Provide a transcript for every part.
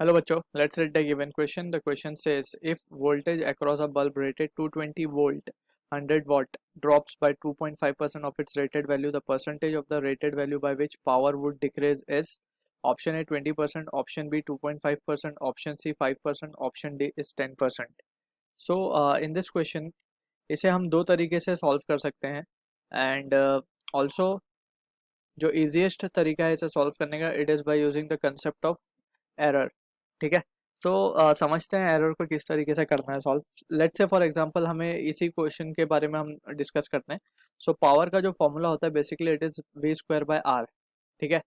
Hello बच्चों, let's read the given question. The question says if voltage across a bulb rated 220 volt 100 watt drops by 2.5% of its rated value, the percentage of the rated value by which power would decrease is option A 20%, option B 2.5%, option C 5%, option D is 10%. So in this question इसे हम दो तरीके से solve कर सकते हैं and also जो easiest तरीका है इसे सॉल्व करने का it is by using the concept of error. ठीक है. तो समझते हैं एरर को किस तरीके से करना है solve. Let's say for example हमें इसी क्वेश्चन के बारे में हम डिस्कस करते हैं. सो पावर का जो फॉर्मूला होता है basically it is V square by R. ठीक है.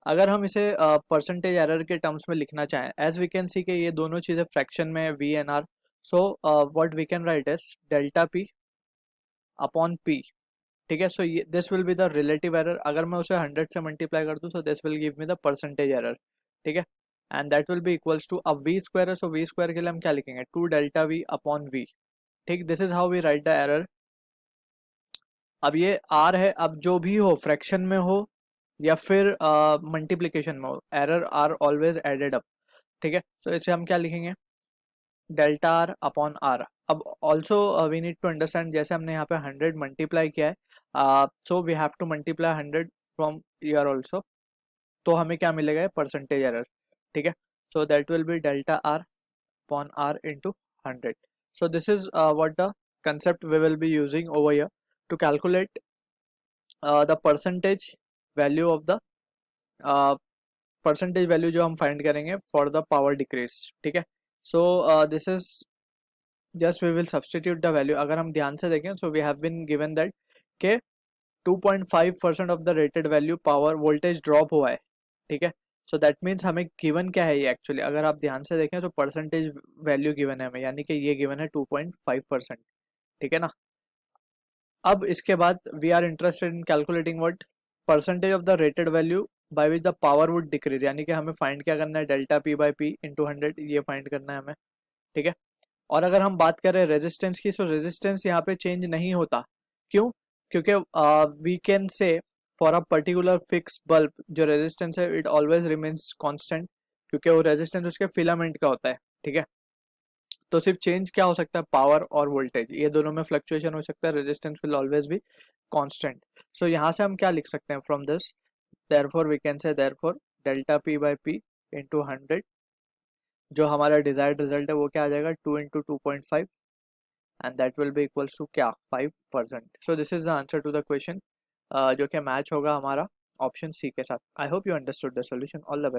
अगर हम इसे परसेंटेज एरर के टर्म्स में लिखना चाहें एज वी कैन सी कि ये दोनों चीज़ें फ्रैक्शन में है V and R. So what we can write is delta P upon P. ठीक है. So this will be the relative error. अगर मैं उसे 100 से मल्टीप्लाई कर दूं so this will give me the percentage error. ठीक है. And that will be equals to अब वी स्क्वायर है. सो वी स्क्वायर के लिए हम क्या लिखेंगे 2 डेल्टा वी अपॉन वी. ठीक. This is how we write the error. अब ये आर है. अब जो भी हो फ्रैक्शन में हो या फिर मल्टीप्लीकेशन में हो error are always added up. ठीक है. सो इसे हम क्या लिखेंगे डेल्टा आर अपॉन आर. अब also we need to understand जैसे हमने यहाँ पे 100 मल्टीप्लाई किया है so we have to multiply 100 from here also. तो हमें क्या मिलेगा परसेंटेज एरर. ठीक है. So that will be delta R upon R into 100. So this is what the concept we will be using over here to calculate the percentage value of the percentage value जो हम find करेंगे for the power decrease. ठीक है. So this is just we will substitute the value. अगर हम ध्यान से देखें so we have been given that के 2.5% of the rated value power voltage drop हुआ है. ठीक है. सो दैट मीन्स हमें गिवन क्या है ये एक्चुअली अगर आप ध्यान से देखें तो परसेंटेज वैल्यू गिवन है हमें यानी कि ये गिवन है 2.5%. ठीक है ना. अब इसके बाद we are interested in calculating what percentage of the rated value by which the power would decrease यानी कि हमें फाइंड क्या करना है delta P by P into 100 ये फाइंड करना है हमें. ठीक है. और अगर हम बात करें रेजिस्टेंस की सो रेजिस्टेंस यहाँ पे चेंज नहीं होता. क्यों? क्योंकि we can say for a particular fix bulb जो रेजिस्टेंस है इट ऑलवेज रिमेन्स कांस्टेंट क्योंकि वो रेजिस्टेंस उसके फिलामेंट का होता है. ठीक है. तो सिर्फ चेंज क्या हो सकता है पावर और वोल्टेज ये दोनों में फ्लक्चुएशन हो सकता है. Resistance will always be constant. So यहाँ से हम क्या लिख सकते हैं from this therefore we can say therefore delta P by P into 100 जो हमारा डिजायर्ड रिजल्ट है वो क्या आ जाएगा 2 into 2.5 and that will be equals to क्या 5%. So this is the answer to the question जो कि मैच होगा हमारा ऑप्शन सी के साथ. I hope you understood the solution. All the best.